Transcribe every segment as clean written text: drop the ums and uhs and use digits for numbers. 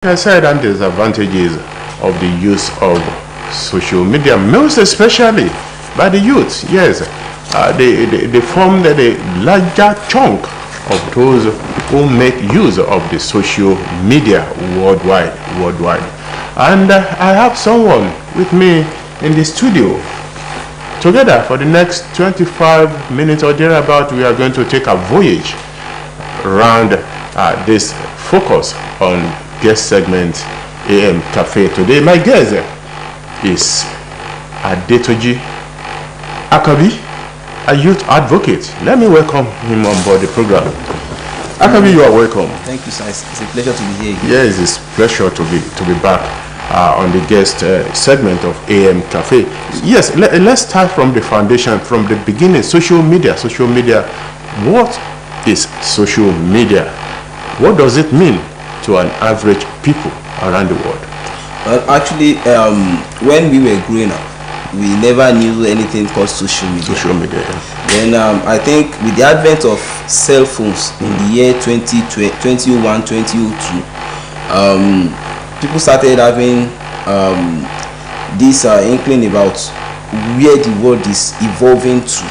I said, and disadvantages of the use of social media, most especially by the youth. Yes, they form the larger chunk of those who make use of the social media worldwide. And I have someone with me in the studio. Together for the next 25 minutes or thereabout, we are going to take a voyage around this focus on guest segment AM Cafe. Today my guest is Adetoji Akabi, a youth advocate. Let me welcome him on board the program. Akabi, you are welcome. Thank you, sir. It's a pleasure to be here. Yes, it's a pleasure to be back on the guest segment of AM Cafe. Yes, let's start from the foundation, from the beginning. Social media. What is social media? What does it mean to an average people around the world? Well, actually, when we were growing up, we never knew anything called social media. Then I think with the advent of cell phones in the year 2021, 2002, people started having this inkling about where the world is evolving to.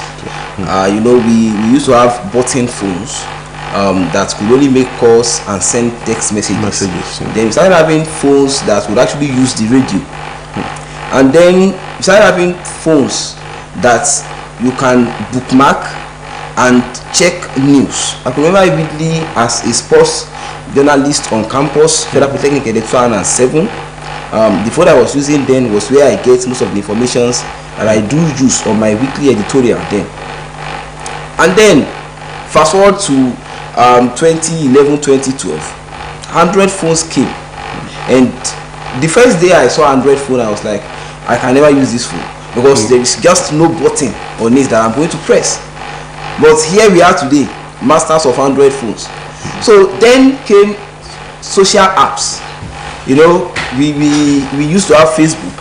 We used to have button phones that could only make calls and send text messages. Then we started having phones that would actually use the radio. And then we started having phones that you can bookmark and check news. I can remember vividly as a sports journalist on campus, Federal Polytechnic in 2007. The phone I was using then was where I get most of the informations that I do use on my weekly editorial then. And then fast forward to 2011, 2012, Android phones came, and the first day I saw Android phone, I was like, I can never use this phone because there is just no button on it that I'm going to press. But here we are today, masters of Android phones. So then came social apps. We used to have Facebook,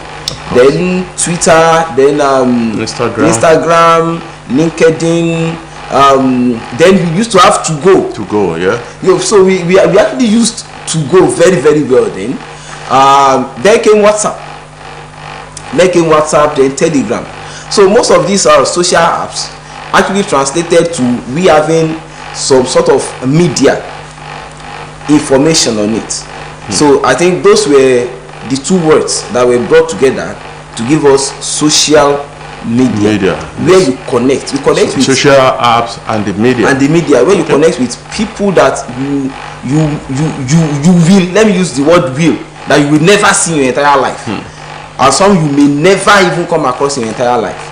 then Twitter, then Instagram, LinkedIn. Then we used to have to go. So we actually used to go very, very well then. Then came WhatsApp, then Telegram. So most of these social apps actually translated to we having some sort of media information on it. So I think those were the two words that were brought together to give us social media. Where you connect. We connect with social apps and the media. Where you connect with people that you will, let me use the word will, that you will never see in your entire life. And some you may never even come across in your entire life.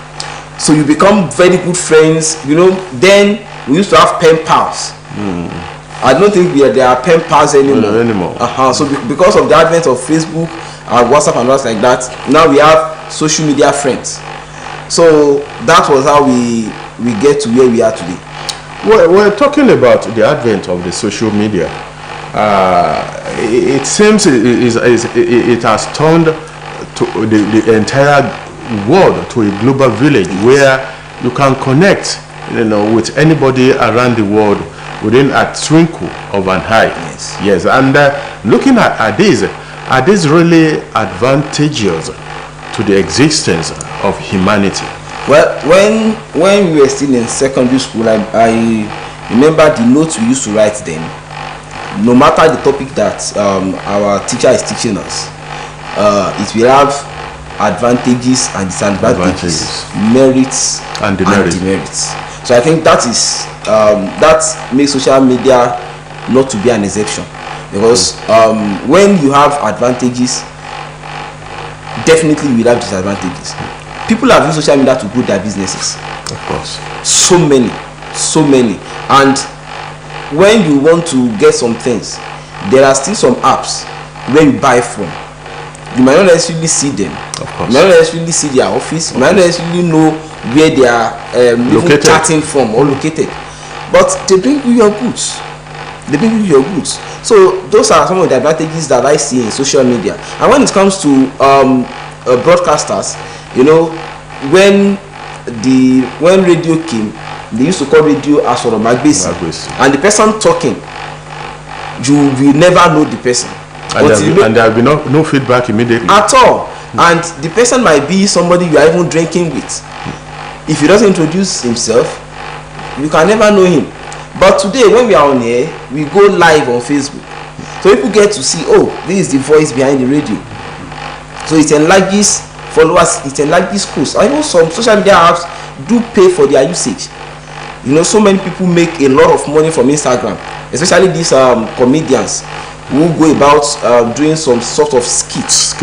So you become very good friends. Then we used to have pen pals. I don't think there are pen pals anymore. So because of the advent of Facebook, WhatsApp and stuff like that, now we have social media friends. So that was how we get to where we are today. We're talking about the advent of the social media. It seems it has turned to the entire world to a global village where you can connect, with anybody around the world within a twinkle of an eye. Yes. And looking at these, are these really advantageous to the existence of humanity? Well, when we were still in secondary school, I remember the notes we used to write then. No matter the topic that our teacher is teaching us, it will have advantages and disadvantages, merits and demerits. So I think that is that makes social media not to be an exception, because when you have advantages, definitely you will have disadvantages. People have used social media to grow their businesses. Of course. So many. And when you want to get some things, there are still some apps where you buy from. You might not necessarily see them. Of course. You might not necessarily see their office. You might not necessarily know where they are starting from or located. But they bring you your goods. So those are some of the advantages that I see in social media. And when it comes to broadcasters, when radio came, they used to call radio as sort of Osbc. And the person talking, you will never know the person. And there will be no feedback immediately at all. And the person might be somebody you are even drinking with. If he doesn't introduce himself, you can never know him. But today, when we are on air, we go live on Facebook, so people get to see, oh, this is the voice behind the radio. So it enlarges followers, it enlarges schools. I know some social media apps do pay for their usage. You know, so many people make a lot of money from Instagram, especially these comedians who go about doing some sort of skits.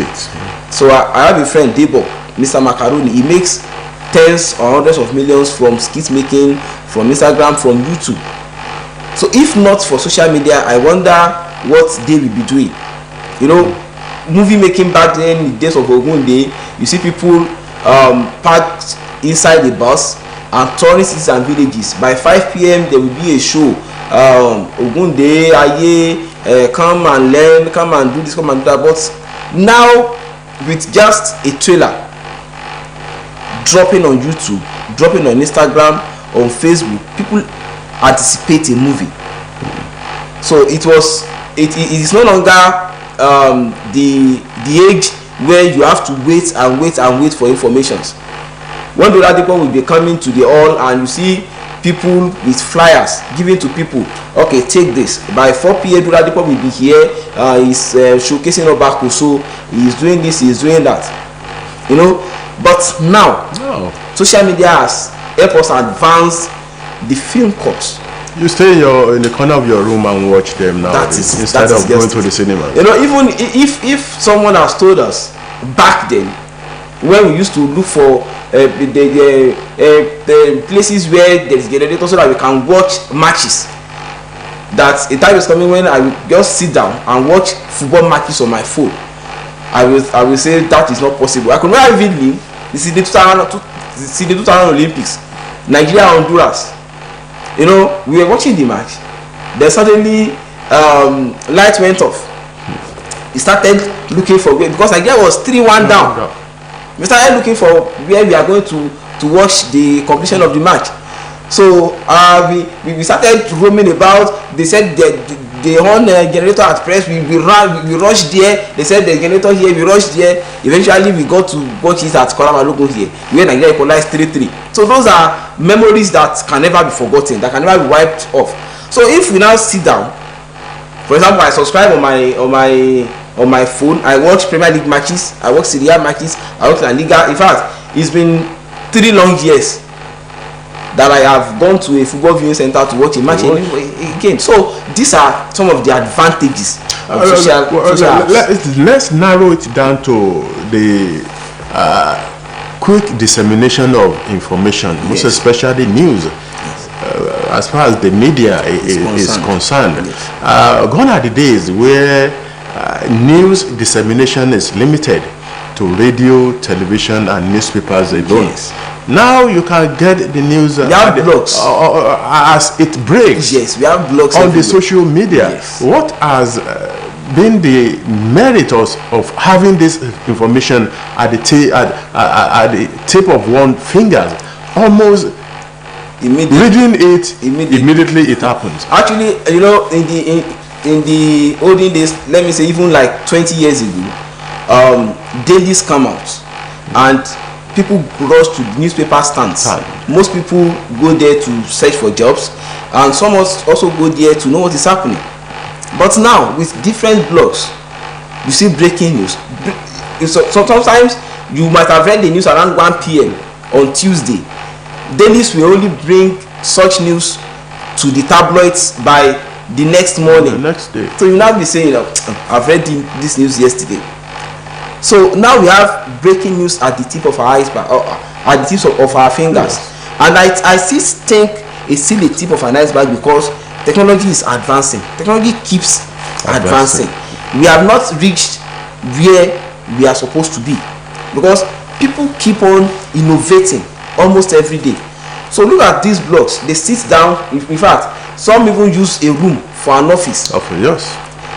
So I have a friend, Debo, Mr. Macaroni. He makes tens or hundreds of millions from skit making, from Instagram, from YouTube. So if not for social media, I wonder what they will be doing. You know, movie making back then, in the days of Ogunde, you see people packed inside the bus and touring cities and villages. By 5 p.m. there will be a show. Ogunde, Aye, come and learn, come and do this, come and do that. But now, with just a trailer dropping on YouTube, dropping on Instagram, on Facebook, people anticipate a movie. So it is no longer the age where you have to wait for information. When the people will be coming to the hall and you see people with flyers given to people, okay, take this. By 4 p.m. the people will be here. He's showcasing Obako, so he's doing this, he's doing that. You know, but now social media has helped us advance the film course. You stay in the corner of your room and watch them now instead of going to the cinema. You know, even if someone has told us back then, when we used to look for the places where there is generator so that we can watch matches, that a time is coming when I will just sit down and watch football matches on my phone, I will say that is not possible. I could not vividly see the 2000 Olympics, Nigeria, Honduras. You know, we were watching the match. Then suddenly light went off. We started looking for where, because Nigeria was 3-1 down. We started looking for where we are going to watch the completion of the match. So we started roaming about. They said the whole generator at press. We rushed there. They said the generator here. We rushed there. Eventually we got to watch it at Koramalogo here, where Nigeria equalized 3-3. So those are memories that can never be forgotten, that can never be wiped off. So if we now sit down, for example, I subscribe on my phone, I watch Premier League matches, I watch Serie A matches, I watch La Liga. In fact, it's been 3 long years that I have gone to a football viewing center to watch a match again. So these are some of the advantages of social apps. Let's narrow it down to the quick dissemination of information, most especially news. As far as the media is concerned, gone are the days where news dissemination is limited to radio, television, and newspapers alone. Now you can get the news we have blogs as it breaks. Yes, we have blogs on the social media. Yes. What has been the merit of having this information at the tip of one finger? Almost reading it immediately it happens. Actually, you know, in the olden days, let me say even like 20 years ago, dailies come out and people rush to newspaper stands. Most people go there to search for jobs, and some also go there to know what is happening. But now with different blogs, you see breaking news. So sometimes you might have read the news around 1 p.m. on Tuesday. Dailies will only bring such news to the tabloids by the next morning. The next day. So you now be saying, I've read this news yesterday. So now we have breaking news at the tip of our iceberg, at the tips of our fingers. Yes. And I still think it's still the tip of an iceberg because technology is advancing. Technology keeps advancing. We have not reached where we are supposed to be because people keep on innovating almost every day. So look at these blogs. They sit down. In fact, some even use a room for an office. Yes.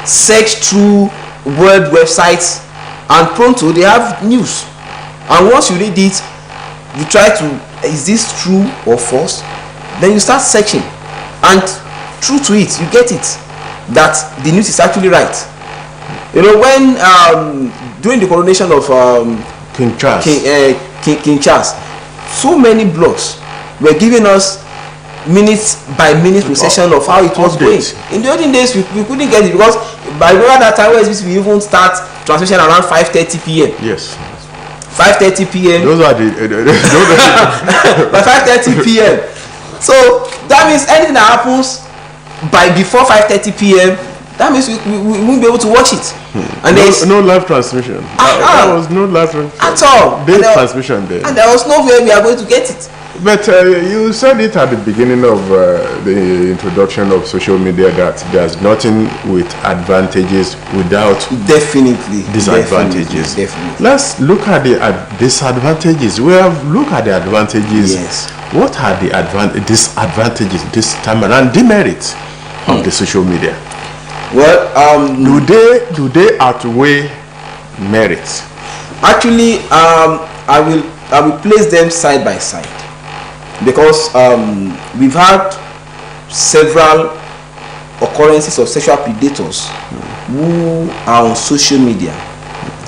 Search through world websites, and pronto they have news. And once you read it, you try to, is this true or false? Then you start searching, and true to it, you get it that the news is actually right. You know, when during the coronation of King Charles, King Charles, so many blogs were giving us minute by minute procession of how it was going. In the olden days, we couldn't get it because by that time Osbc we even start transmission around 5:30 p.m. Yes. 5:30 p.m. Those are the by 5:30 p.m. So that means anything that happens by before 5:30 p.m. that means we won't be able to watch it. And there's no live transmission. There was no live transmission at all. Transmission there. And there was no way we are going to get it. But you said it at the beginning of the introduction of social media that there's nothing with advantages without definitely disadvantages. Definitely. Let's look at the disadvantages. We have looked at the advantages. Yes. What are the disadvantages this time around? Demerits of the social media. Well, do they outweigh merits? Actually, I will place them side by side. Because we've had several occurrences of sexual predators who are on social media.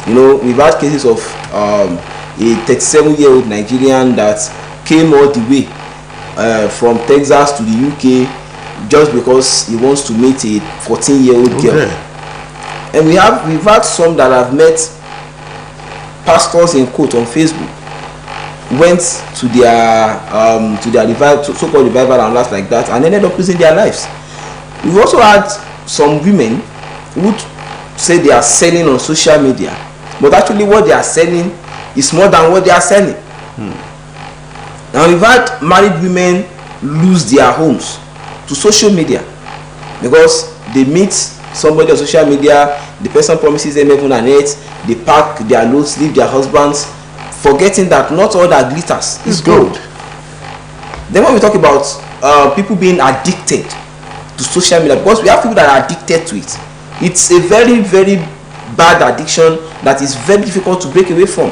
You know, we've had cases of a 37-year-old Nigerian that came all the way from Texas to the UK just because he wants to meet a 14-year-old girl. And we've had some that have met pastors in quote on Facebook, went to their so-called revival and last like that, and ended up losing their lives. We've also had some women who say they are selling on social media, but actually what they are selling is more than what they are selling. Now we've had married women lose their homes to social media because they meet somebody on social media, the person promises them heaven and earth, they pack their loads, leave their husbands, forgetting that not all that glitters is gold. Then when we talk about people being addicted to social media, because we have people that are addicted to it, it's a very, very bad addiction that is very difficult to break away from,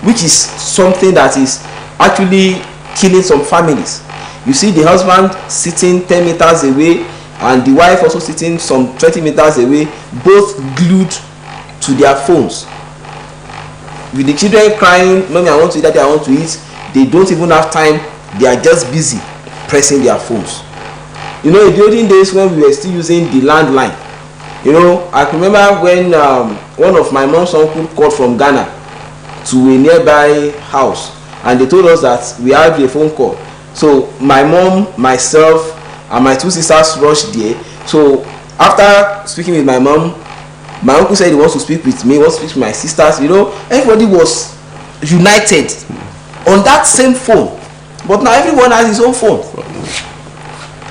which is something that is actually killing some families. You see the husband sitting 10 meters away and the wife also sitting some 20 meters away, both glued to their phones. With the children crying, "Mommy, I want to eat, Daddy, I want to eat," they don't even have time. They are just busy pressing their phones. You know, in the olden days when we were still using the landline, you know, I can remember when one of my mom's uncle called from Ghana to a nearby house, and they told us that we had a phone call. So my mom, myself, and my two sisters rushed there. So after speaking with my mom, my uncle said he wants to speak with me, wants to speak with my sisters. You know, everybody was united on that same phone. But now everyone has his own phone.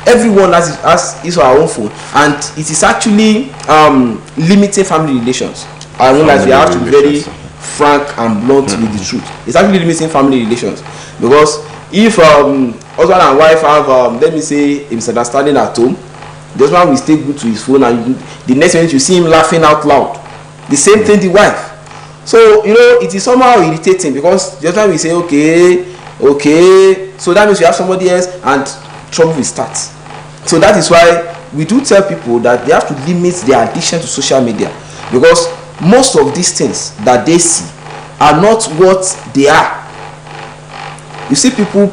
Everyone has his or her own phone, and it is actually limiting family relations. I realize we have to be very frank and blunt with the truth. It's actually limiting family relations, because if husband and wife have let me say a misunderstanding at home, the husband will stay good to his phone, and the next minute you see him laughing out loud. The same thing the wife. So you know, it is somehow irritating, because the husband will say okay, so that means you have somebody else and trouble will start. So that is why we do tell people that they have to limit their addiction to social media, because most of these things that they see are not what they are. You see people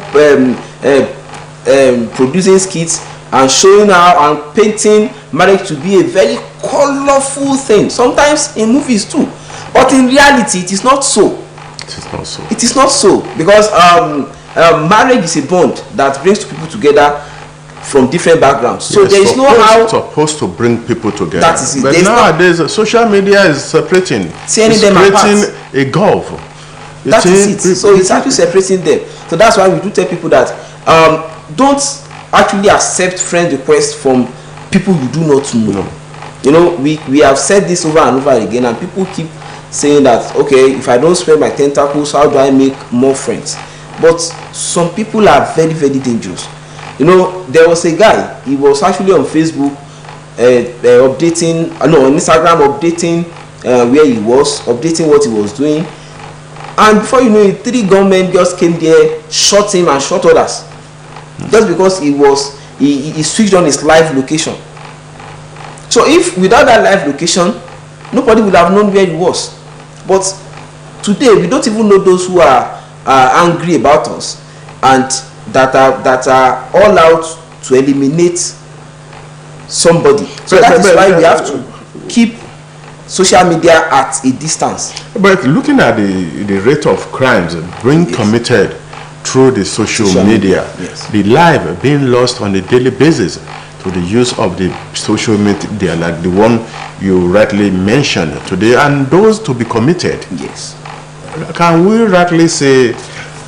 producing skits and showing how and painting marriage to be a very colorful thing, sometimes in movies too, but in reality it is not so. It is not so, because marriage is a bond that brings people together from different backgrounds. So there is no how supposed to bring people together. That is it. But nowadays social media is separating. It's creating a gulf. That is it. So it's actually separating them. So that's why we do tell people that don't actually accept friend requests from people you do not know. No. You know, we have said this over and over again, and people keep saying that, okay, if I don't spread my tentacles, how do I make more friends? But some people are very, very dangerous. You know, there was a guy, he was actually on Facebook updating, on Instagram updating where he was, updating what he was doing, and before you know it, 3 gunmen just came there, shot him and shot others, just because he switched on his live location. So if without that live location, nobody would have known where he was. But today we don't even know those who are angry about us and that are all out to eliminate somebody. So that is why we have to keep social media at a distance. But looking at the rate of crimes being committed through the social media, the life being lost on a daily basis to the use of the social media, like the one you rightly mentioned today, and those to be committed. Yes. Can we rightly say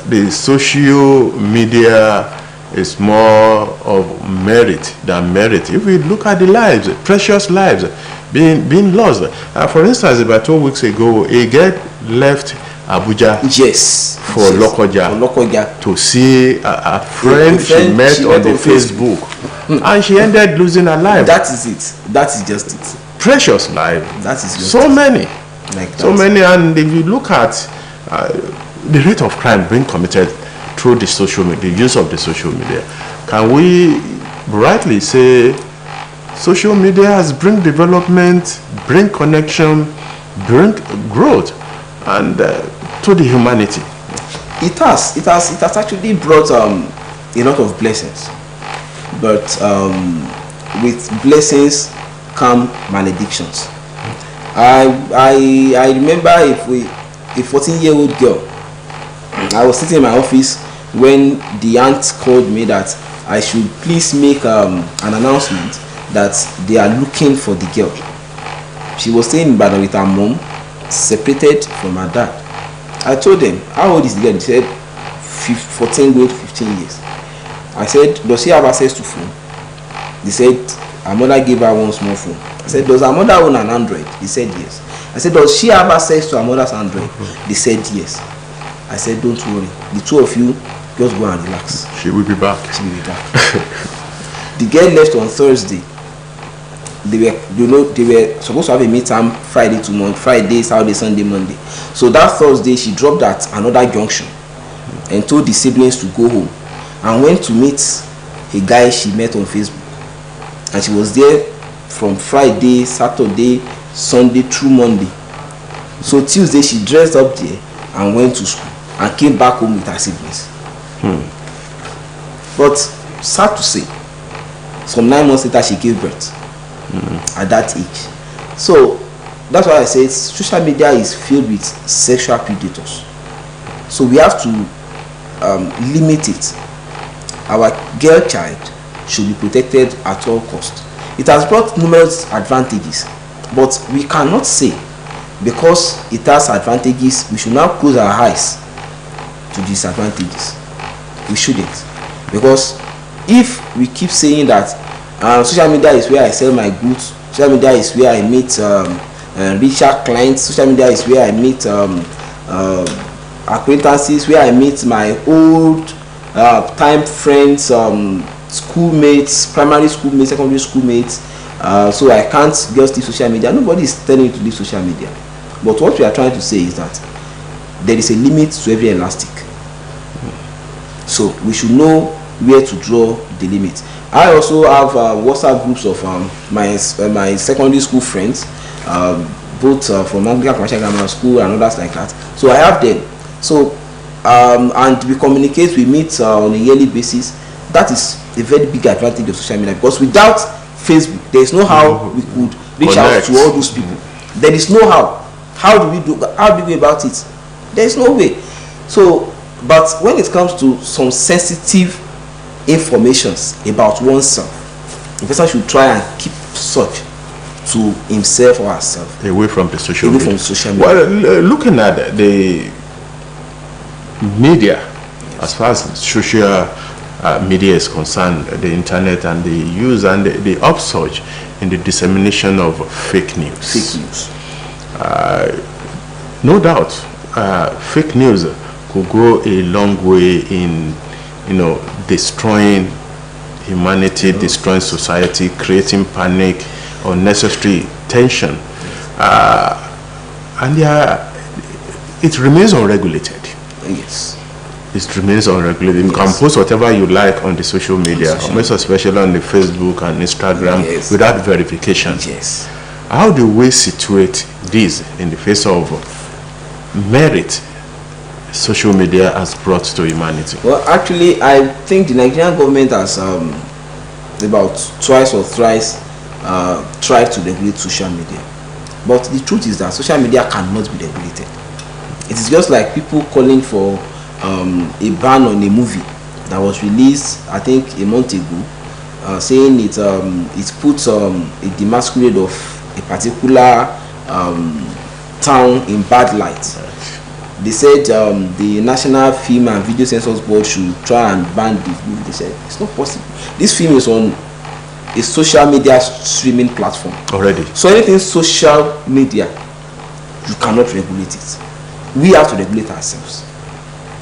the social media is more of merit than merit? If we look at the lives, precious lives being lost. For instance, about 2 weeks ago, a girl left Abuja for Lokoja to see a friend she met on the Facebook. And she ended losing her life. That is it. That is just it. Precious life. That is just so it. many. Like that. So many. And if you look at the rate of crime being committed through the social media, the use of the social media, can we rightly say social media has bring development, bring connection, bring growth, and to the humanity? It has actually brought a lot of blessings, but with blessings come maledictions. I remember a 14-year-old girl. I was sitting in my office when the aunt called me that I should please make an announcement that they are looking for the girl. She was staying in Ibadan with her mom, separated from her dad. I told them, how old is the girl? They said 14 going to 15 years. I said, does she have access to phone? They said her mother gave her one small phone. I said, does her mother own an Android? They said yes. I said, does she have access to her mother's Android? They said yes. I said, don't worry, the two of you just go and relax. She will be back. She will be back. The girl left on Thursday. They were supposed to have a midterm Friday to Monday, Friday, Saturday, Sunday, Monday. So that Thursday she dropped at another junction and told the siblings to go home and went to meet a guy she met on Facebook. And she was there from Friday, Saturday, Sunday through Monday. So Tuesday she dressed up there and went to school and came back home with her siblings. But sad to say, some 9 months later she gave birth at that age. So that's why I say social media is filled with sexual predators. So we have to limit it. Our girl child should be protected at all costs. It has brought numerous advantages, but we cannot say because it has advantages we should now close our eyes to disadvantages. We shouldn't, because if we keep saying that social media is where I sell my goods, social media is where I meet richer clients, social media is where I meet acquaintances, where I meet my old time friends, schoolmates, primary schoolmates, secondary schoolmates, so I can't just leave social media. Nobody is telling you to leave social media, but what we are trying to say is that there is a limit to every elastic. So we should know where to draw the limit. I also have WhatsApp groups of my secondary school friends, both from Anglican Commercial Grammar School and others like that. So I have them. So and we communicate, we meet on a yearly basis. That is a very big advantage of social media, because without Facebook there is no how we could reach out to all those people. There is no how. How do we go about it? There is no way. So, but when it comes to some sensitive informations about oneself, the person should try and keep such to himself or herself away from the social media. Well, looking at the media, as far as social media is concerned, the internet and the use and the upsurge in the dissemination of fake news. No doubt, fake news could go a long way in, destroying humanity, destroying society, creating panic, unnecessary tension, and it remains unregulated. Yes. It remains unregulated. You can post whatever you like on the social media, most especially on the Facebook and Instagram, without verification. Yes. How do we situate this in the face of merit social media has brought to humanity? Well, actually, I think the Nigerian government has about twice or thrice tried to regulate social media. But the truth is that social media cannot be regulated. It is just like people calling for a ban on a movie that was released, I think, a month ago, saying it puts the masquerade of a particular town in bad light. They said the National Film and Video Censors Board should try and ban this movie. They said it's not possible. This film is on a social media streaming platform already. So anything social media, you cannot regulate it. We have to regulate ourselves.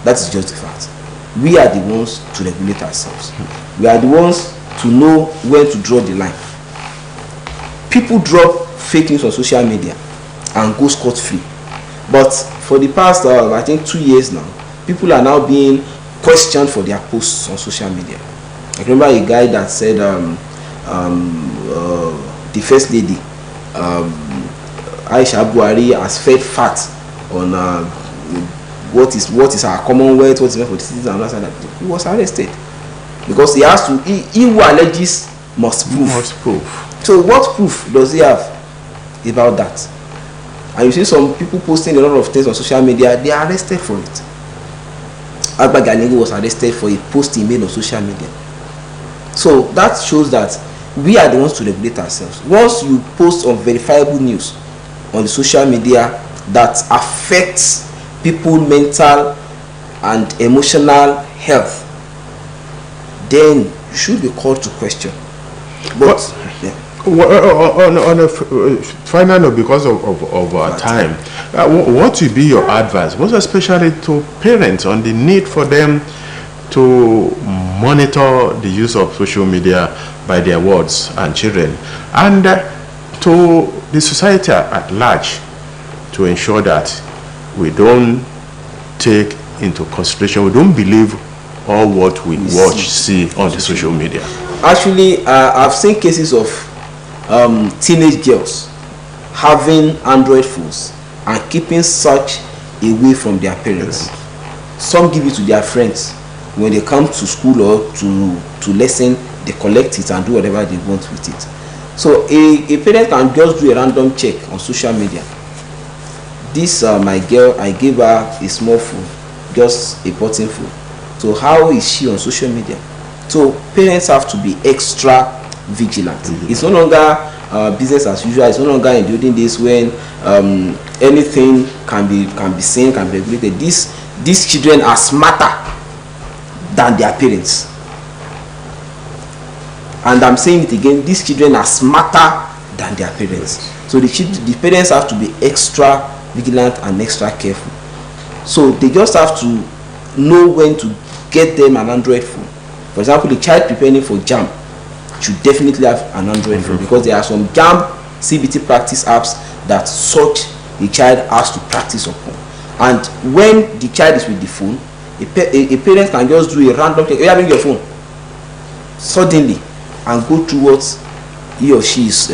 That is just the fact. We are the ones to regulate ourselves. We are the ones to know when to draw the line. People drop fake news on social media and go scot-free. But for the past, I think 2 years now, people are now being questioned for their posts on social media. I remember a guy that said the first lady, Aisha Buhari, has fed fat on what is our commonwealth, what is meant for the citizens, and that. He was arrested because he has to. He who alleges must prove. So what proof does he have about that? And you see some people posting a lot of things on social media, they are arrested for it. Agba Gani was arrested for a post he made on social media. So that shows that we are the ones to regulate ourselves. Once you post unverifiable news on the social media that affects people's mental and emotional health, then you should be called to question. But on a final note, because of our time, what will be your advice, most especially to parents, on the need for them to monitor the use of social media by their wards and children, and to the society at large, to ensure that we don't take into consideration, we don't believe all what we see on the social media? Actually, I've seen cases of teenage girls having Android phones and keeping such away from their parents. Some give it to their friends. When they come to school or to lesson, they collect it and do whatever they want with it. So a parent can just do a random check on social media. This my girl, I gave her a small phone, just a button phone. So how is she on social media? So parents have to be extra vigilant. It's no longer business as usual. It's no longer in the olden days when anything can be seen, can be regulated. These children are smarter than their parents. And I'm saying it again, these children are smarter than their parents. So the parents have to be extra vigilant and extra careful. So they just have to know when to get them an Android phone. For example, the child preparing for JAMB should definitely have an Android phone, because there are some JAMB CBT practice apps that such the child has to practice upon. And when the child is with the phone, a parent can just do a random check. You have your phone suddenly and go through what he or she is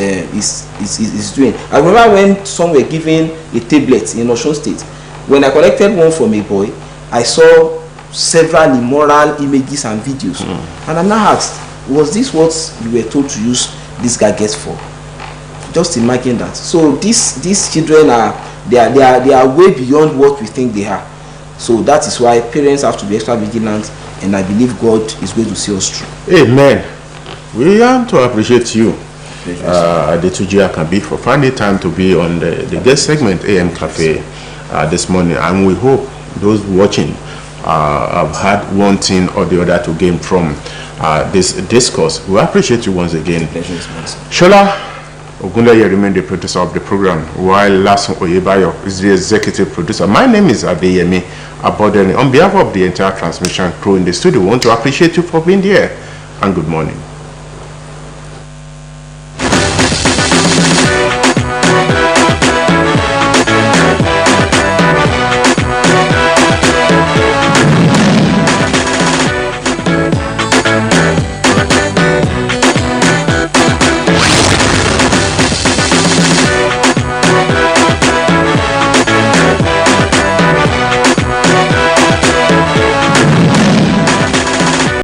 doing. I remember when some were giving a tablet in Osun State. When I collected one from a boy, I saw several immoral images and videos, and I now asked, was this what you were told to use this gadgets for? Just imagine that. So these children are way beyond what we think they are. So that is why parents have to be extra vigilant, and I believe God is going to see us through. Amen. We want to appreciate you, Adetuji Akanbi, for finding time to be on the guest segment AM Cafe this morning, and we hope those watching have had one thing or the other to gain from this discourse. We appreciate you once again. Shola Ogunleye remain the producer of the program, while Lasun Oyebayo is the executive producer. My name is Adeyemi Abodeni. On behalf of the entire transmission crew in the studio, we want to appreciate you for being here, and good morning.